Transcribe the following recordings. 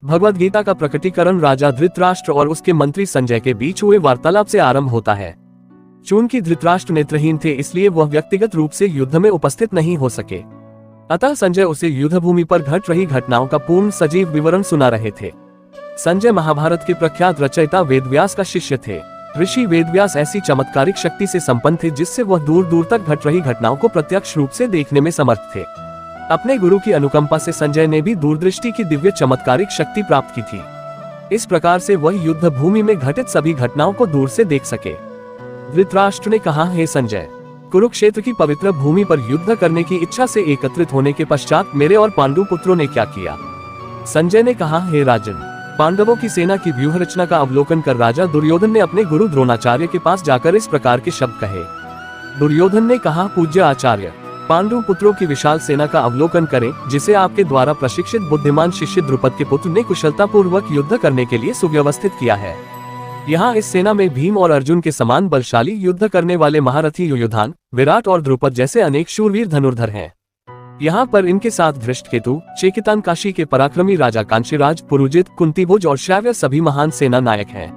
भगवद गीता का प्रकटीकरण राजा धृतराष्ट्र और उसके मंत्री संजय के बीच हुए वार्तालाप से आरंभ होता है। चूंकि धृतराष्ट्र नेत्रहीन थे, इसलिए वह व्यक्तिगत रूप से युद्ध में उपस्थित नहीं हो सके। अतः संजय उसे युद्ध भूमि पर घट रही घटनाओं का पूर्ण सजीव विवरण सुना रहे थे। संजय महाभारत के प्रख्यात रचयिता वेदव्यास का शिष्य थे। ऋषि वेदव्यास ऐसी चमत्कारिक शक्ति से संपन्न थे जिससे वह दूर दूर तक घट रही घटनाओं को प्रत्यक्ष रूप से देखने में समर्थ थे। अपने गुरु की अनुकंपा से संजय ने भी दूरदृष्टि की दिव्य चमत्कारिक शक्ति प्राप्त की थी। इस प्रकार से वह युद्ध भूमि में घटित सभी घटनाओं को दूर से देख सके। धृतराष्ट्र ने कहा, हे संजय, कुरुक्षेत्र की पवित्र भूमि पर युद्ध करने की इच्छा से एकत्रित होने के पश्चात मेरे और पांडु पुत्रों ने क्या किया। संजय ने कहा, हे राजन, पांडवों की सेना की व्यूह रचना का अवलोकन कर राजा दुर्योधन ने अपने गुरु द्रोणाचार्य के पास जाकर इस प्रकार के शब्द कहे। दुर्योधन ने कहा, पूज्य आचार्य, पांडु पुत्रों की विशाल सेना का अवलोकन करें, जिसे आपके द्वारा प्रशिक्षित बुद्धिमान शिष्य द्रुपद के पुत्र ने कुशलता पूर्वक युद्ध करने के लिए सुव्यवस्थित किया है। यहाँ इस सेना में भीम और अर्जुन के समान बलशाली युद्ध करने वाले महारथी युयुधान, विराट और द्रुपद जैसे अनेक शूरवीर धनुर्धर हैं। यहाँ पर इनके साथ धृष्टकेतु, चेकितान काशी के पराक्रमी राजा कांशीराज, पुरुजित, कुंतीभोज और श्राव्य सभी महान सेना नायक हैं।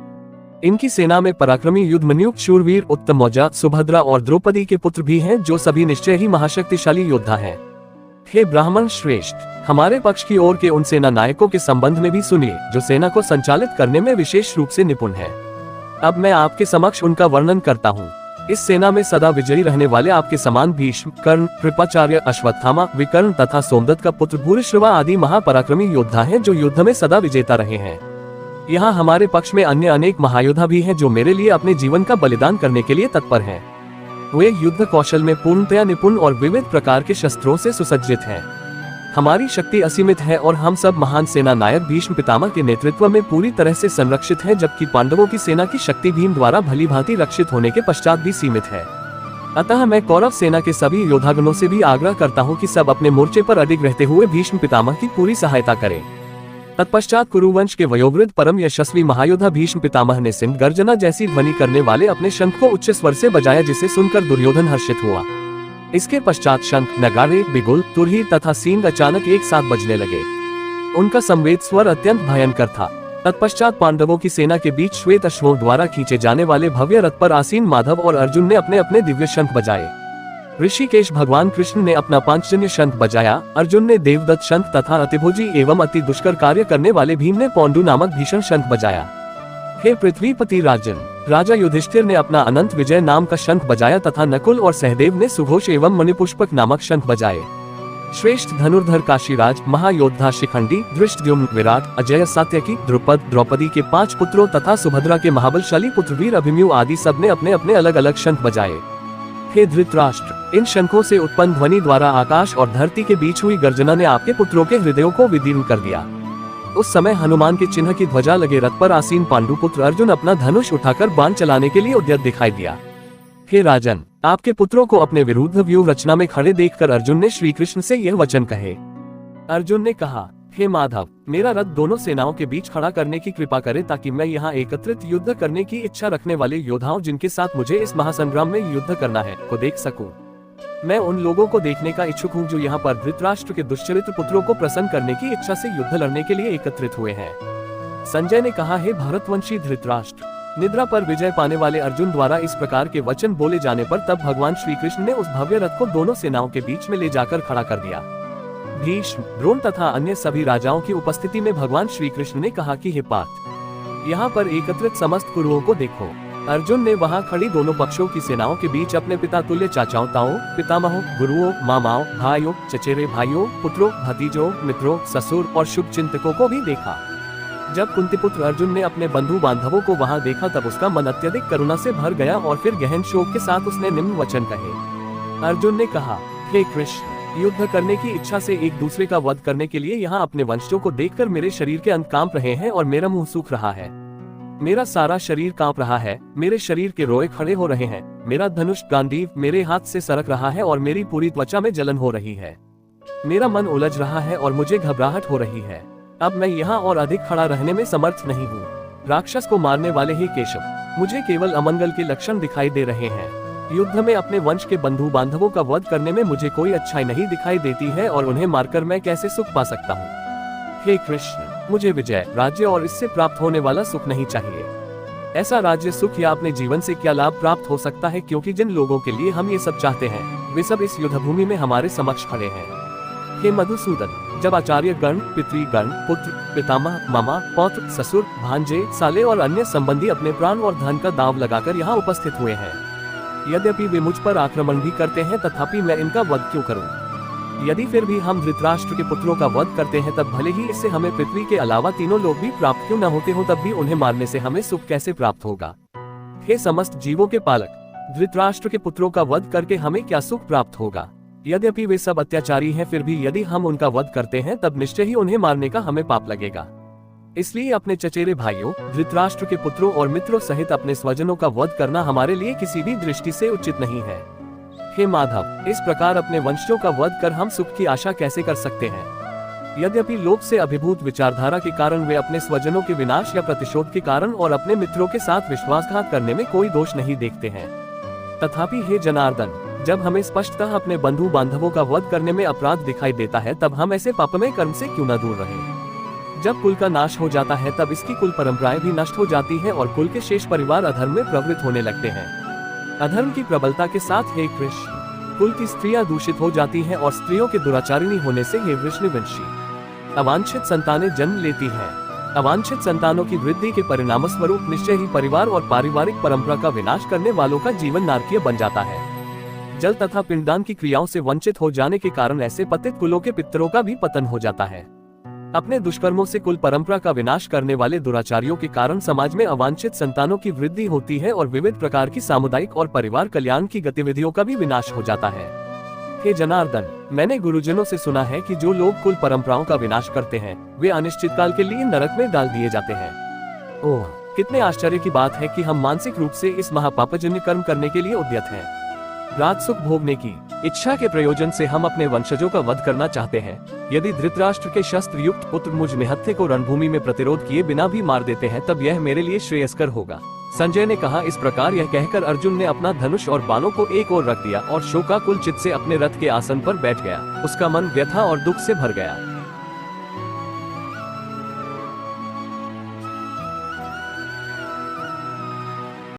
इनकी सेना में पराक्रमी युद्धमन्युक्त शूरवीर उत्तमौजा, सुभद्रा और द्रौपदी के पुत्र भी हैं, जो सभी निश्चय ही महाशक्तिशाली योद्धा हैं। हे ब्राह्मण श्रेष्ठ, हमारे पक्ष की ओर के उन सेना नायकों के संबंध में भी सुनिए, जो सेना को संचालित करने में विशेष रूप से निपुण हैं। अब मैं आपके समक्ष उनका वर्णन करता हूँ। इस सेना में सदा विजयी रहने वाले आपके समान भीष्म, कर्ण, कृपाचार्य, अश्वत्थामा, विकर्ण तथा सोमदत्त का पुत्र भूरिश्रवा आदि महापराक्रमी योद्धा हैं, जो युद्ध में सदा विजेता रहे हैं। यहाँ हमारे पक्ष में अन्य अनेक महायोद्धा भी हैं, जो मेरे लिए अपने जीवन का बलिदान करने के लिए तत्पर हैं। वे युद्ध कौशल में पूर्णतया निपुण और विविध प्रकार के शस्त्रों से सुसज्जित हैं। हमारी शक्ति असीमित है और हम सब महान सेना नायक भीष्म पितामह के नेतृत्व में पूरी तरह से संरक्षित हैं, जबकि पांडवों की सेना की शक्ति भीम द्वारा भली भांति रक्षित होने के पश्चात भी सीमित है। अतः मैं कौरव सेना के सभी योद्धागणों से भी आग्रह करता हूँ कि सब अपने मोर्चे पर अडिग रहते हुए भीष्म पितामह की पूरी सहायता करें। तत्पश्चात कुरुवंश के वयोवृद्ध परम यशस्वी महायोद्धा भीष्म पितामह ने सिंह गर्जना जैसी ध्वनि करने वाले अपने शंख को उच्च स्वर से बजाया, जिसे सुनकर दुर्योधन हर्षित हुआ। इसके पश्चात शंख, नगाड़े, बिगुल, तुरही तथा सींग अचानक एक साथ बजने लगे। उनका संवेद स्वर अत्यंत भयंकर था। तत्पश्चात पांडवों की सेना के बीच श्वेत अश्वों द्वारा खींचे जाने वाले भव्य रथ पर आसीन माधव और अर्जुन ने अपने अपने दिव्य शंख बजाए। ऋषिकेश भगवान कृष्ण ने अपना पांचजन्य शंख बजाया, अर्जुन ने देवदत्त शंख तथा अतिभोजी एवं अति दुष्कर कार्य करने वाले भीम ने पौंडु नामक भीषण शंख बजाया। हे पृथ्वीपति राजन, राजा युधिष्ठिर ने अपना अनंत विजय नाम का शंख बजाया तथा नकुल और सहदेव ने सुघोष एवं मणिपुष्पक नामक शंख बजाए। श्रेष्ठ धनुर्धर काशीराज, महायोद्धा शिखंडी, धृष्टद्युम्न, विराट, अजय, सात्यकी, द्रुपद, द्रौपदी के 5 पुत्रों तथा सुभद्रा के महाबलशाली पुत्रवीर अभिमन्यु आदि सब ने अपने अपने अलग अलग शंख बजाए। हे धृतराष्ट्र, इन शंखों से उत्पन्न ध्वनि द्वारा आकाश और धरती के बीच हुई गर्जना ने आपके पुत्रों के हृदयों को विदीर्ण कर दिया। उस समय हनुमान के चिन्ह की ध्वजा लगे रथ पर आसीन पांडुपुत्र अर्जुन अपना धनुष उठाकर बाण चलाने के लिए उद्यत दिखाई दिया। हे राजन, आपके पुत्रों को अपने विरुद्ध व्यूह रचना में खड़े देखकर अर्जुन ने श्री कृष्ण से यह वचन कहे। अर्जुन ने कहा, हे माधव, मेरा रथ दोनों सेनाओं के बीच खड़ा करने की कृपा करे, ताकि मैं यहाँ एकत्रित युद्ध करने की इच्छा रखने वाले योद्धाओं जिनके साथ मुझे इस महासंग्राम में युद्ध करना है को देख सकूं। मैं उन लोगों को देखने का इच्छुक हूँ जो यहाँ पर धृतराष्ट्र के दुष्चरित्र पुत्रों को प्रसन्न करने की इच्छा से युद्ध लड़ने के लिए एकत्रित हुए हैं। संजय ने कहा, हे भारतवंशी धृतराष्ट्र, निद्रा पर विजय पाने वाले अर्जुन द्वारा इस प्रकार के वचन बोले जाने पर तब भगवान श्री कृष्ण ने उस भव्य रथ को दोनों सेनाओं के बीच में ले जाकर खड़ा कर दिया। भीष्म, द्रोण तथा अन्य सभी राजाओं की उपस्थिति में भगवान श्री कृष्ण ने कहा कि हे पार्थ, यहाँ पर एकत्रित समस्त कुरुओं को देखो। अर्जुन ने वहाँ खड़ी दोनों पक्षों की सेनाओं के बीच अपने पिता तुल्य चाचाओं, ताओं, पितामहों, गुरुओं, मामाओं, भाइयों, चचेरे भाइयों, पुत्रों, भतीजों, मित्रों, ससुर और शुभ चिंतकों को भी देखा। जब कुंतीपुत्र अर्जुन ने अपने बंधु बांधवों को वहाँ देखा, तब उसका मन अत्यधिक करुणा से भर गया और फिर गहन शोक के साथ उसने निम्न वचन कहे। अर्जुन ने कहा, हे कृष्ण, युद्ध करने की इच्छा से एक दूसरे का वध करने के लिए यहाँ अपने वंशजों को देखकर मेरे शरीर के अंग कांप रहे हैं और मेरा मुंह सूख रहा है। मेरा सारा शरीर कांप रहा है, मेरे शरीर के रोए खड़े हो रहे हैं, मेरा धनुष गांडीव मेरे हाथ से सरक रहा है और मेरी पूरी त्वचा में जलन हो रही है। मेरा मन उलझ रहा है और मुझे घबराहट हो रही है। अब मैं यहाँ और अधिक खड़ा रहने में समर्थ नहीं हूँ। राक्षस को मारने वाले हे केशव, मुझे केवल अमंगल के लक्षण दिखाई दे रहे हैं। युद्ध में अपने वंश के बंधु बांधवों का वध करने में मुझे कोई अच्छाई नहीं दिखाई देती है और उन्हें मारकर मैं कैसे सुख पा सकता हूँ। हे कृष्ण, मुझे विजय, राज्य और इससे प्राप्त होने वाला सुख नहीं चाहिए। ऐसा राज्य, सुख या अपने जीवन से क्या लाभ प्राप्त हो सकता है, क्योंकि जिन लोगों के लिए हम ये सब चाहते हैं वे सब इस युद्ध भूमि में हमारे समक्ष खड़े हैं। हे मधुसूदन, जब आचार्य गण, पितृगण, पुत्र, पितामह, मामा, पौत्र, ससुर, भांजे, साले और अन्य संबंधी अपने प्राण और धन का दांव लगाकर यहाँ उपस्थित हुए हैं, यद्यपि वे मुझ पर आक्रमण भी करते हैं, तथापि मैं इनका वध क्यों करूं? यदि फिर भी हम धृतराष्ट्र के पुत्रों का वध करते हैं, तब भले ही इससे हमें पृथ्वी के अलावा तीनों लोग भी प्राप्त क्यों न होते हो, तब भी उन्हें मारने से हमें सुख कैसे प्राप्त होगा? हे समस्त जीवों के पालक, धृतराष्ट्र के पुत्रों का वध करके हमें क्या सुख प्राप्त होगा? यद्यपि वे सब अत्याचारी हैं, फिर भी यदि हम उनका वध करते हैं तब निश्चय ही उन्हें मारने का हमें पाप लगेगा। इसलिए अपने चचेरे भाइयों, धृतराष्ट्र के पुत्रों और मित्रों सहित अपने स्वजनों का वध करना हमारे लिए किसी भी दृष्टि से उचित नहीं है। हे माधव, इस प्रकार अपने वंशजों का वध कर हम सुख की आशा कैसे कर सकते हैं? यद्यपि लोभ से अभिभूत विचारधारा के कारण वे अपने स्वजनों के विनाश या प्रतिशोध के कारण और अपने मित्रों के साथ विश्वासघात करने में कोई दोष नहीं देखते हैं, तथापि हे जनार्दन, जब हमें स्पष्टतः अपने बंधु बांधवों का वध करने में अपराध दिखाई देता है, तब हम ऐसे पापमय कर्म से क्यों न दूर रहें? जब कुल का नाश हो जाता है तब इसकी कुल परंपराएं भी नष्ट हो जाती हैं और कुल के शेष परिवार अधर्म में प्रवृत्त होने लगते हैं। अधर्म की प्रबलता के साथ हे कृष्ण, कुल की स्त्रियां दूषित हो जाती हैं और स्त्रियों के दुराचारिणी होने से हे वृष्णिवंशी अवांछित संतानें जन्म लेती हैं। अवांछित संतानों की वृद्धि के परिणाम स्वरूप निश्चय ही परिवार और पारिवारिक परंपरा का विनाश करने वालों का जीवन नारकीय बन जाता है। जल तथा पिंडदान की क्रियाओं से वंचित हो जाने के कारण ऐसे पतित कुलों के पितरों का भी पतन हो जाता है। अपने दुष्कर्मों से कुल परंपरा का विनाश करने वाले दुराचारियों के कारण समाज में अवांछित संतानों की वृद्धि होती है और विविध प्रकार की सामुदायिक और परिवार कल्याण की गतिविधियों का भी विनाश हो जाता है। हे जनार्दन, मैंने गुरुजनों से सुना है कि जो लोग कुल परंपराओं का विनाश करते हैं वे अनिश्चित काल के लिए नरक में डाल दिए जाते हैं। ओह, कितने आश्चर्य की बात है कि हम मानसिक रूप से इस महापापजन्य कर्म करने के लिए उद्यत हैं। राजसुख भोगने की इच्छा के प्रयोजन से हम अपने वंशजों का वध करना चाहते हैं। यदि धृतराष्ट्र के शस्त्र युक्त पुत्र मुझ निहत्थे को रणभूमि में प्रतिरोध किए बिना भी मार देते हैं, तब यह मेरे लिए श्रेयस्कर होगा। संजय ने कहा। इस प्रकार यह कहकर अर्जुन ने अपना धनुष और बाणों को एक ओर रख दिया और शोकाकुल चित्त से अपने रथ के आसन पर बैठ गया। उसका मन व्यथा और दुख से भर गया।